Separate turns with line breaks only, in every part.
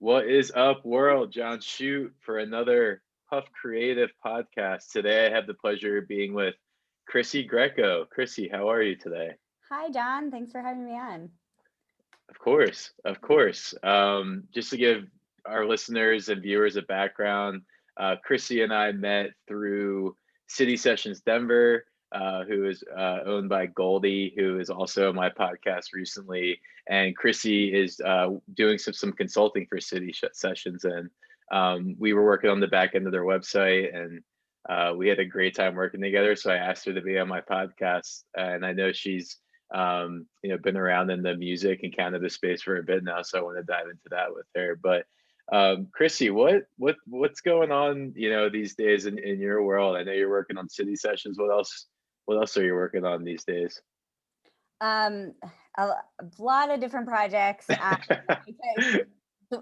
What is up, world? John Shoot for another Puff Creative podcast. Today, I have the pleasure of being with Chrissy Greco. Chrissy, how are you today?
Hi, John. Thanks for having me on.
Of course, of course. Just to give our listeners and viewers a background, Chrissy and I met through City Sessions Denver, who is owned by Goldie, who is also on my podcast recently. And Chrissy is doing some consulting for Sessions, and we were working on the back end of their website, and we had a great time working together. So I asked her to be on my podcast, and I know she's been around in the music and cannabis space for a bit now, so I want to dive into that with her. But Chrissy, what's going on, these days in your world? I know you're working on City Sessions. What else are you working on these days?
Um, a lot of different projects.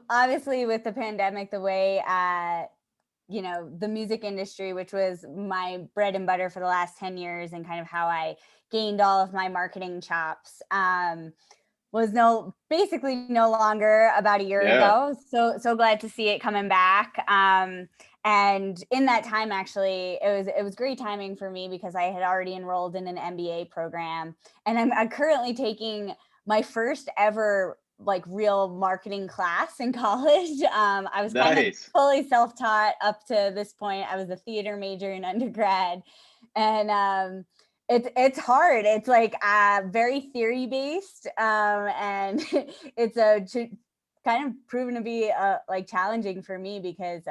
Obviously, with the pandemic, the way the music industry, which was my bread and butter for the last 10 years, and kind of how I gained all of my marketing chops, was basically no longer about a year
Yeah,
ago. So glad to see it coming back. And in that time, actually, it was great timing for me because I had already enrolled in an MBA program, and I'm currently taking my first ever like real marketing class in college. I was kind of
nice.
fully self-taught up to this point. I was a theater major in undergrad, and it's hard. It's like very theory based, and it's kind of proven to be like challenging for me because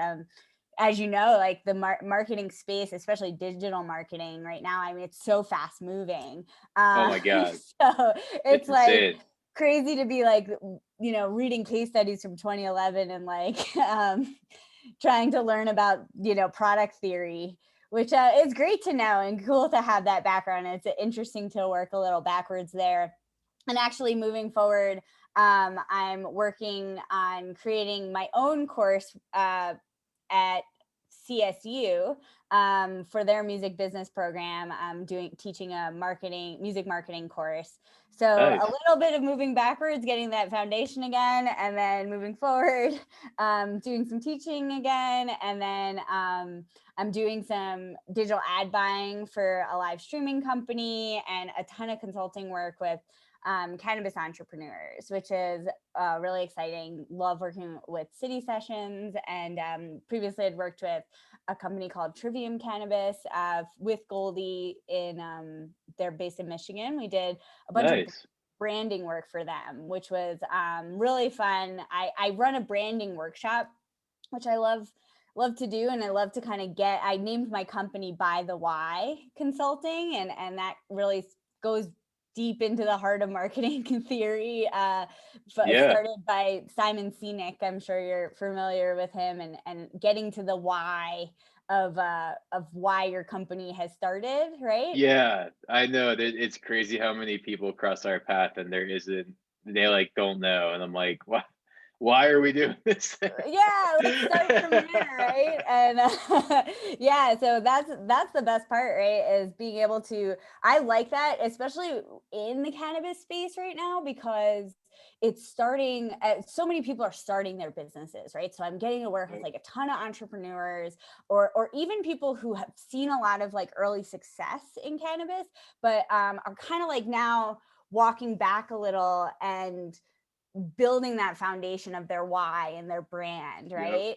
as you know, like the marketing space, especially digital marketing right now, I mean, it's so fast moving.
Oh my God,
So it's
it's
like
insane.
crazy to be like, reading case studies from 2011 and like trying to learn about, product theory, which is great to know and cool to have that background. It's interesting to work a little backwards there. And actually moving forward, I'm working on creating my own course at CSU for their music business program. I'm teaching a music marketing course. So a
Nice.
little bit of moving backwards, getting that foundation again, and then moving forward, doing some teaching again, and then I'm doing some digital ad buying for a live streaming company and a ton of consulting work with cannabis entrepreneurs, which is really exciting. Love working with City Sessions, and previously I'd worked with a company called Trivium Cannabis with Goldie they're based in Michigan. We did a bunch of
Nice.
branding work for them, which was really fun. I run a branding workshop, which I love to do, and I love to kind of I named my company By the Why Consulting, and that really goes deep into the heart of marketing theory.
Yeah.
Started by Simon Sinek. I'm sure you're familiar with him, and getting to the why of why your company has started, right?
Yeah, I know that it's crazy how many people cross our path and there isn't, they like don't know. And I'm like, why are we doing this?
Yeah, let's start from there, right? And yeah, so that's the best part, right? Is being able to, I like that, especially in the cannabis space right now, because it's starting, so many people are starting their businesses, right? So I'm getting to work with like a ton of entrepreneurs, or even people who have seen a lot of like early success in cannabis, but are kind of like now walking back a little and building that foundation of their why and their brand,
Yep.
right?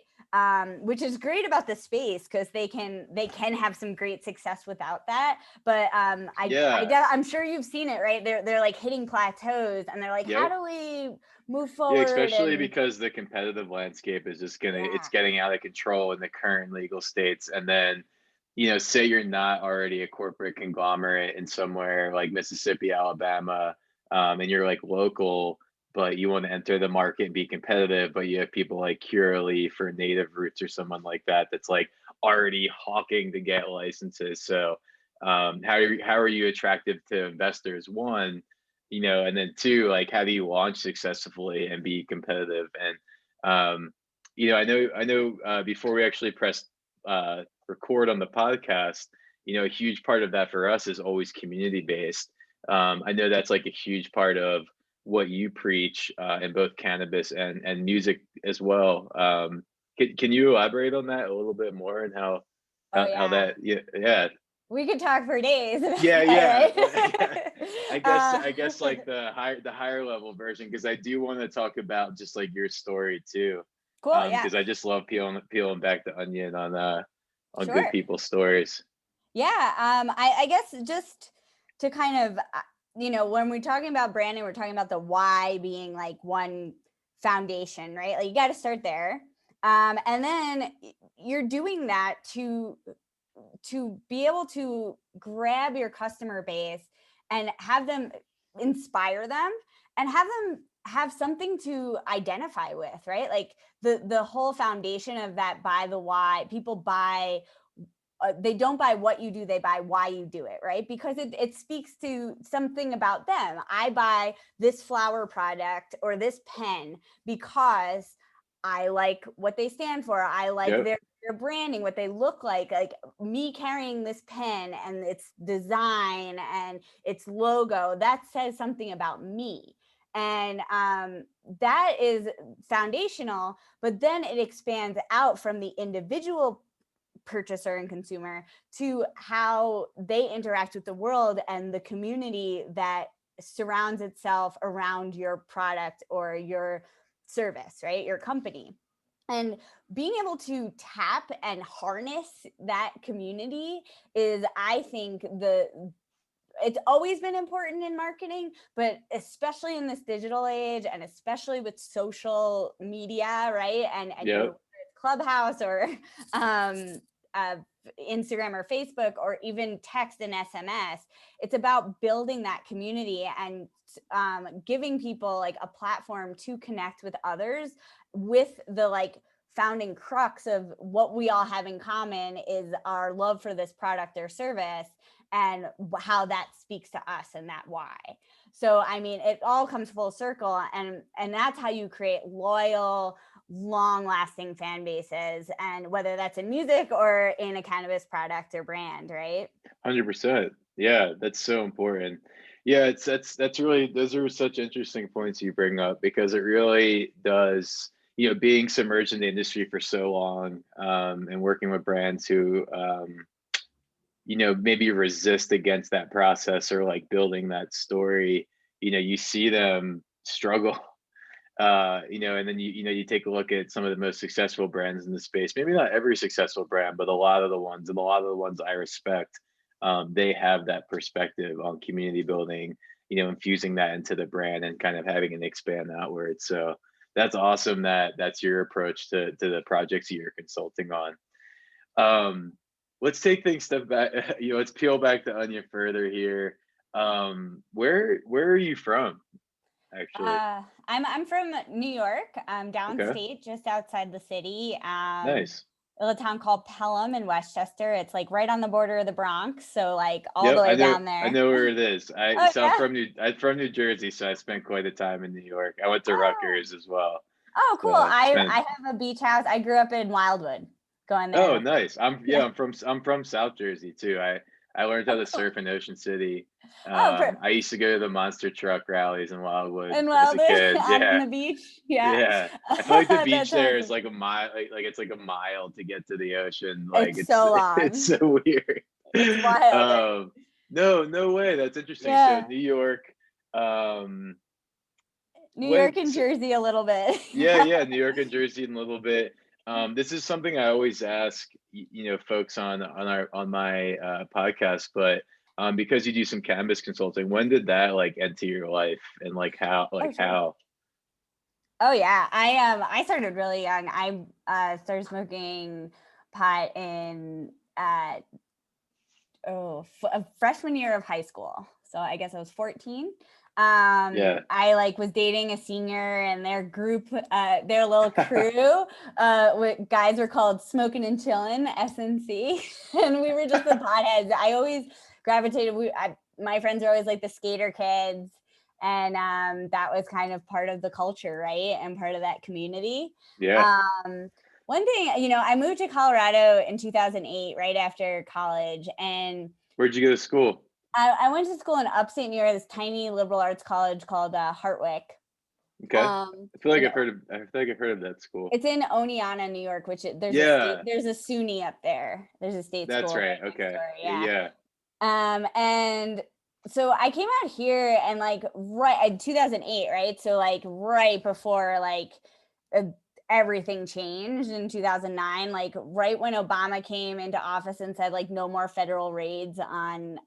Which is great about the space because they can have some great success without that. But
Yeah.
I'm sure you've seen it, right? They're like hitting plateaus, and they're like, how
Yep.
do we move
Yeah,
forward?
especially
And
because the competitive landscape is just it's
yeah,
getting out of control in the current legal states. And then, say you're not already a corporate conglomerate in somewhere like Mississippi, Alabama, and you're like local, but you want to enter the market and be competitive, but you have people like Curaleaf for Native Roots or someone like that that's like already hawking to get licenses. So, how are you attractive to investors? One, and then two, like how do you launch successfully and be competitive? And I know before we actually press record on the podcast, a huge part of that for us is always community based. I know that's like a huge part of what you preach in both cannabis and music as well. Can you elaborate on that a little bit more and
Oh
how
yeah.
that yeah
We could talk for days about
yeah
that,
yeah
right?
I guess like the higher level version, because I do want to talk about just like your story too,
Cool, yeah.
because I just love peeling back the onion on good
Sure.
people's stories.
Yeah, I guess just to kind of, when we're talking about branding, we're talking about the why being like one foundation, right? Like you got to start there. And then you're doing that to be able to grab your customer base and have them, inspire them, and have them have something to identify with, right? Like the whole foundation of that, buy the why. People buy, they don't buy what you do, they buy why you do it, right? Because it speaks to something about them. I buy this flower product or this pen because I like what they stand for. I like
Yep.
their branding, what they look like me carrying this pen and its design and its logo, that says something about me. And that is foundational, but then it expands out from the individual purchaser and consumer to how they interact with the world and the community that surrounds itself around your product or your service, right? Your company. And being able to tap and harness that community is, I think, it's always been important in marketing, but especially in this digital age and especially with social media, right? And
Yep.
Clubhouse or um, uh, Instagram or Facebook or even text and SMS. It's about building that community and giving people like a platform to connect with others with the like founding crux of what we all have in common is our love for this product or service and how that speaks to us and that why. So I mean, it all comes full circle, and that's how you create loyal, long lasting fan bases, and whether that's in music or in a cannabis product or brand, right?
100%. Yeah, that's so important. Yeah, that's really, those are such interesting points you bring up, because it really does, being submerged in the industry for so long, and working with brands who maybe resist against that process or like building that story, you see them struggle. And then you take a look at some of the most successful brands in the space. Maybe not every successful brand, but a lot of the ones, and a lot of the ones I respect, they have that perspective on community building, infusing that into the brand and kind of having it expand outward. So that's awesome that that's your approach to the projects you're consulting on. Um, let's take things step back. Let's peel back the onion further here. Where are you from, actually?
I'm from New York,
Okay,
downstate, just outside the city.
nice.
A little town called Pelham in Westchester. It's like right on the border of the Bronx, so like all the
Yep,
way down
I
there.
know where it is.
Oh yeah.
I'm from New Jersey, so I spent quite a time in New York. I went to
Oh,
Rutgers as well.
oh, cool.
So
I
spent
have a beach house. I grew up in Wildwood, going there.
Oh, nice.
Yeah.
I'm from South Jersey too. I learned how
Oh,
to
cool.
surf in Ocean City.
Oh,
I used to go to the monster truck rallies in Wildwood
in
as a
Wildwood,
kid.
out on
Yeah.
the beach. Yeah.
Yeah. I feel like the beach
That's
there is
awesome.
like a mile, like it's like a mile to get to the ocean. Like
It's so
it's
long.
so weird.
It's wild, right?
Um, no way. That's interesting. So
Yeah.
New York, um,
New York
when
and
so,
Jersey a little bit.
yeah, New York and Jersey in a little bit. This is something I always ask, folks on my podcast, but because you do some cannabis consulting, when did that like enter your life, and
Oh, sure.
how?
Oh yeah, I started really young. I started smoking pot in freshman year of high school. So I guess I was 14.
Yeah,
I like was dating a senior and their group, their little crew, guys were called Smoking and Chillin', SNC, and we were just the potheads. I always gravitated. My friends are always like the skater kids, and that was kind of part of the culture, right, and part of that community.
yeah.
Um, One thing, I moved to Colorado in 2008, right after college, and
Where'd you go to school?
I went to school in upstate New York, this tiny liberal arts college called Hartwick.
Okay.
In
I feel like I've heard of that school.
It's in Oneonta, New York, which
Yeah,
there's a SUNY up there. There's a state
that's
school
right.
right next
Okay.
door. Yeah.
Yeah.
And so I came out here and like right in 2008, right? So like right before like uh, everything changed in 2009, like right when Obama came into office and said like no more federal raids on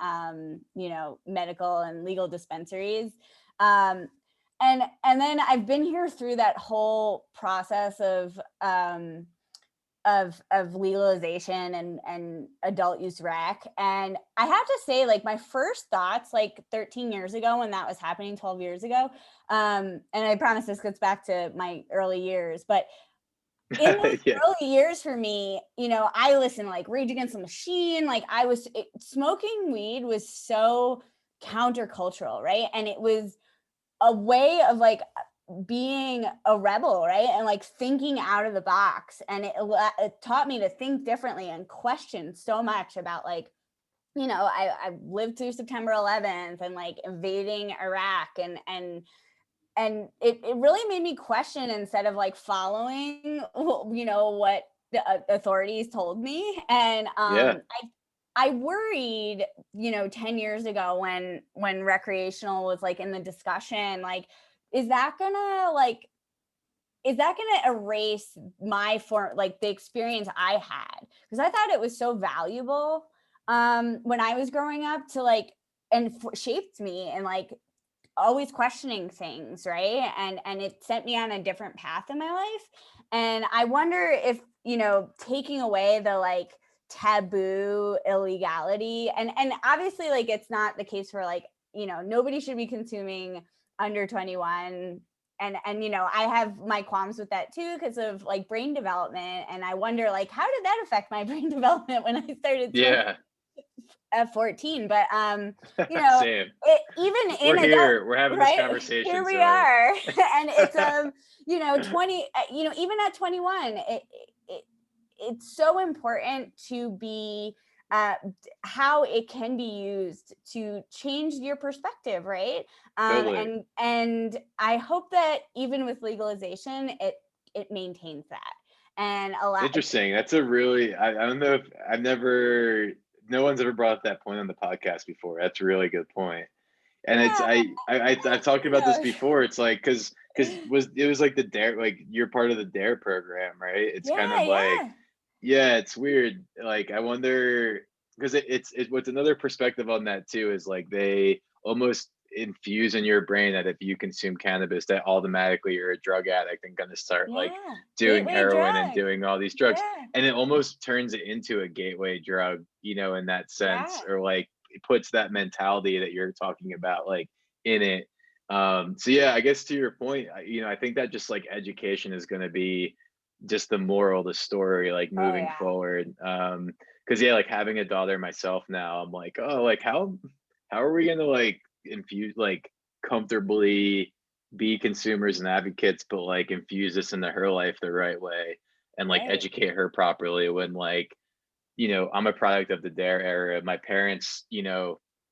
medical and legal dispensaries. Um and then I've been here through that whole process of legalization and adult use rec. And I have to say, like, my first thoughts like 13 years ago when that was happening, 12 years ago, and I promise this gets back to my early years, but in those
Yeah.
early years for me, I listened to like Rage Against the Machine. Like smoking weed was so countercultural, right? And it was a way of like being a rebel, right? And like thinking out of the box. And it taught me to think differently and question so much about like, I lived through September 11th and like invading Iraq and it really made me question instead of like following, what the authorities told me. And
Yeah.
I worried, 10 years ago when recreational was like in the discussion, like, is that gonna like is that going to erase my form, like the experience I had? Because I thought it was so valuable when I was growing up to like, and shaped me and like always questioning things, right? And it sent me on a different path in my life. And I wonder if, taking away the like taboo illegality and obviously like it's not the case for like, nobody should be consuming under 21. And I have my qualms with that too because of like brain development. And I wonder like how did that affect my brain development when I started smoking
Yeah.
at 14? But you know,
Same.
even
We're
in adult,
here. We're having this
right?
conversation.
Here we
So
are. And it's 20, even at 21, it's so important to be how it can be used to change your perspective, right?
totally.
And I hope that even with legalization, it maintains that and a lot.
Interesting. That's a really, I don't know if no one's ever brought up that point on the podcast before. That's a really good point. And it's,
Yeah,
I've talked
who
about this
knows?
before. It's like, it was like the dare, like you're part of the dare program, right? It's kind
Yeah,
of like,
yeah,
yeah, it's weird. Like, I wonder, because what's another perspective on that too is like they almost infuse in your brain that if you consume cannabis, that automatically you're a drug addict and gonna start like
yeah.
doing
Gateway
heroin and
drug.
doing all these drugs.
Yeah,
And it almost turns it into a gateway drug, in that sense,
yeah.
or like it puts that mentality that you're talking about like in it. So yeah, I guess to your point, I think that just like education is going to be just the moral of the story, like
Oh
moving
yeah.
forward. Because yeah, like having a daughter myself now, I'm like, oh, like how are we gonna like infuse like comfortably be consumers and advocates, but like infuse this into her life the right way and like
Right.
educate her properly when like I'm a product of the dare era. My parents,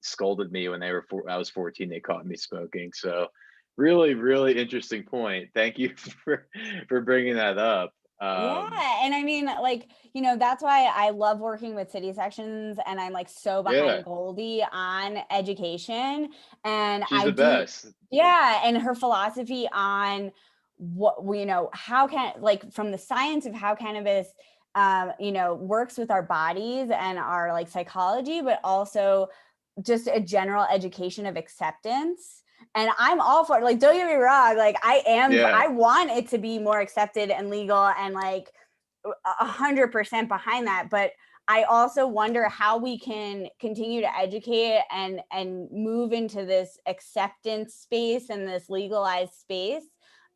scolded me when I was 14. They caught me smoking. So, really, really interesting point. Thank you for bringing that up.
Yeah. And I mean, like, that's why I love working with city sections and I'm like so
Yeah,
behind Goldie on education. And
she's
I
the
do,
best.
yeah. And her philosophy on what, how like from the science of how cannabis, works with our bodies and our like psychology, but also just a general education of acceptance. And I'm all for it. Like, don't get me wrong. Like,
Yeah,
I want it to be more accepted and legal and like 100% behind that. But I also wonder how we can continue to educate and move into this acceptance space and this legalized space,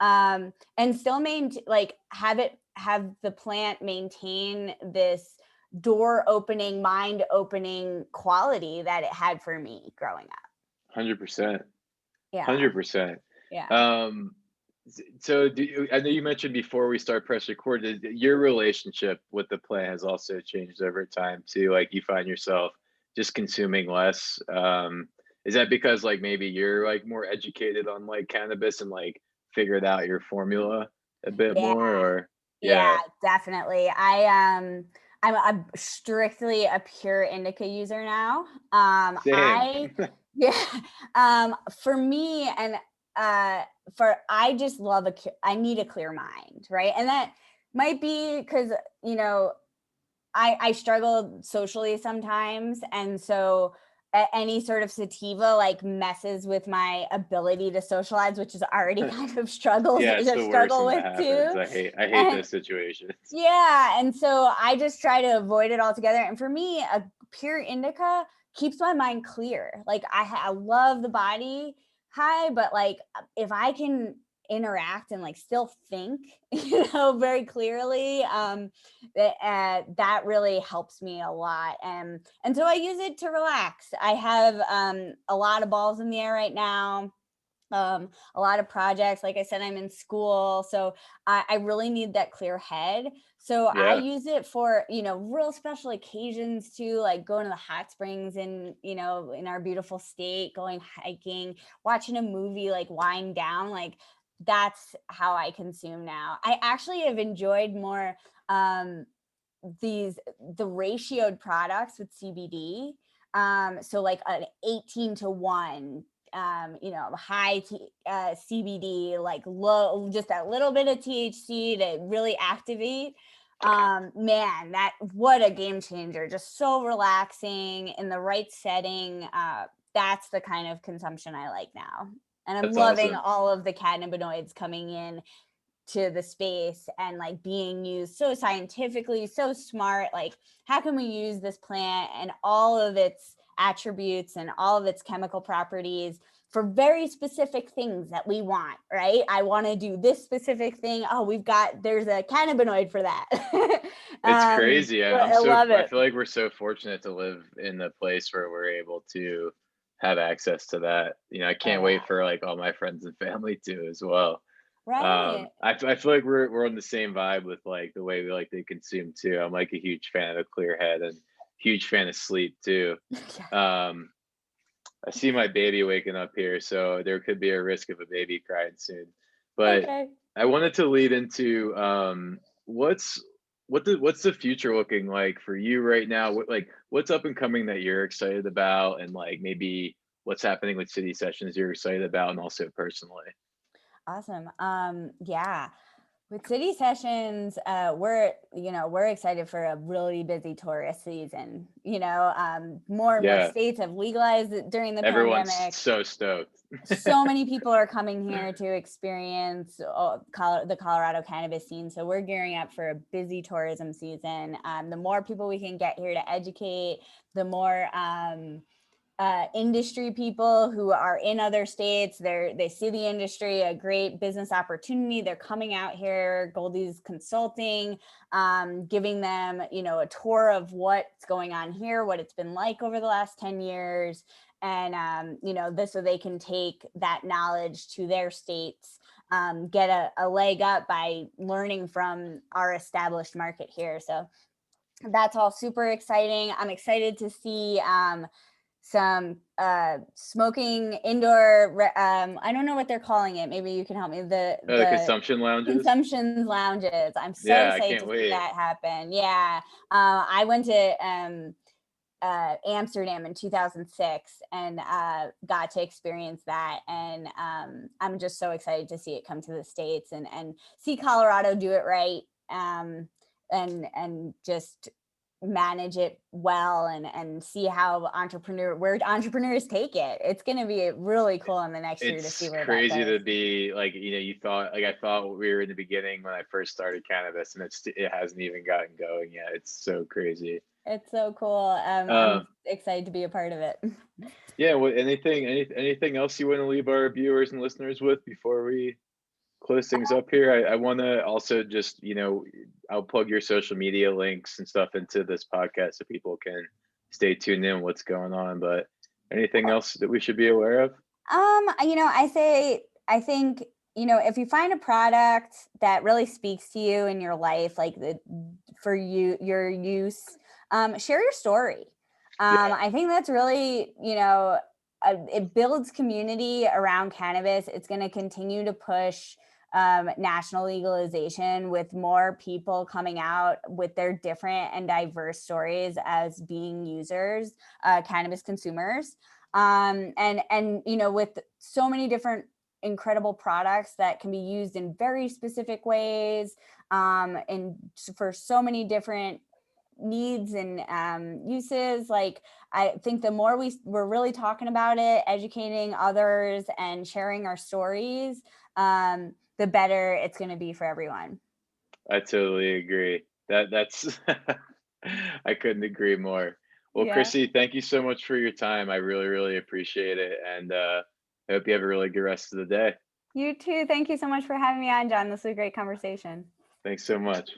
and still like have the plant maintain this door opening, mind opening quality that it had for me growing up.
100%,
Yeah.
100%.
Yeah.
Um, so I know you mentioned before we start press record that your relationship with the plant has also changed over time too. Like you find yourself just consuming less. Is that because like maybe you're like more educated on like cannabis and like figured out your formula a bit
Yeah.
more, or
Yeah,
yeah,
definitely. I'm a strictly a pure indica user now.
same.
I yeah, for me and for I just love I need a clear mind, right? And that might be because you know I struggle socially sometimes, and so any sort of sativa like messes with my ability to socialize, which is already kind of struggles
Yeah, it's
a
the worst
struggle
when that
with
happens.
too.
I hate
And
those situations.
yeah, and so I just try to avoid it altogether. And for me, a pure indica keeps my mind clear. Like I love the body high, but like if I can interact and like still think, very clearly, that really helps me a lot. And so I use it to relax. I have a lot of balls in the air right now, a lot of projects. Like I said, I'm in school, so I really need that clear head. So I
Yeah.
use it for, real special occasions too, like going to the hot springs in our beautiful state, going hiking, watching a movie, like wind down. Like that's how I consume now. I actually have enjoyed more um, the ratioed products with CBD. So like an 18-to-1, high CBD, like low, just a little bit of THC to really activate. Man, what a game changer. Just so relaxing in the right setting. That's the kind of consumption I like now. And I'm
That's
loving
awesome.
all of the cannabinoids coming in to the space and like being used so scientifically, so smart. Like, how can we use this plant and all of its attributes and all of its chemical properties for very specific things that we want, right? I want to do this specific thing. Oh, there's a cannabinoid for that.
It's crazy.
I love
I
it.
feel like we're so fortunate to live in a place where we're able to have access to that. I
Oh
can't
yeah.
wait for like all my friends and family to as well.
Right.
I feel like we're on the same vibe with like the way we like to consume too. I'm like a huge fan of clear head and huge fan of sleep too.
Yeah.
Um, I see my baby waking up here, so there could be a risk of a baby crying soon. But
Okay.
I wanted to lead into what's the future looking like for you right now? What's up and coming that you're excited about, and like maybe what's happening with City Sessions you're excited about, and also personally.
Awesome. Yeah. With city sessions, we're excited for a really busy tourist season. More and more
Yeah,
states have legalized it during the
everyone's
pandemic.
so stoked.
So many people are coming here to experience the Colorado cannabis scene. So we're gearing up for a busy tourism season. The more people we can get here to educate, the more industry people who are in other states. They see the industry a great business opportunity. They're coming out here. Goldie's Consulting, giving them a tour of what's going on here, what it's been like over the last 10 years, and this so they can take that knowledge to their states, get a leg up by learning from our established market here. So that's all super exciting. I'm excited to see some smoking indoor, I don't know what they're calling it, maybe you can help me,
The
the
consumption lounges.
consumption lounges. I'm so
Yeah, I
excited
can't
to see
wait.
that happen. Yeah. I went to Amsterdam in 2006 and got to experience that, and I'm just so excited to see it come to the States and see Colorado do it right, and just manage it well, and see how where entrepreneurs take it. It's going to be really cool in the next year to see
It's
where that
crazy
goes.
to be like, I thought we were in the beginning when I first started cannabis, and it hasn't even gotten going yet. It's so crazy.
It's so cool. I'm
Um,
excited to be a part of it.
yeah, anything else you want to leave our viewers and listeners with before we close things up here? I want to also just, I'll plug your social media links and stuff into this podcast so people can stay tuned in what's going on. But anything else that we should be aware of?
I think, if you find a product that really speaks to you in your life, like for you, your use, share your story.
Yeah.
I think that's really, it builds community around cannabis. It's going to continue to push national legalization with more people coming out with their different and diverse stories as being users, cannabis consumers. And with so many different incredible products that can be used in very specific ways, and for so many different needs and uses. Like, I think the more we're really talking about it, educating others and sharing our stories, the better it's going to be for everyone.
I totally agree. That's I couldn't agree more. Well,
Yeah.
Chrissy, thank you so much for your time. I really, really appreciate it. And I hope you have a really good rest of the day.
You too. Thank you so much for having me on, John. This was a great conversation.
Thanks so much.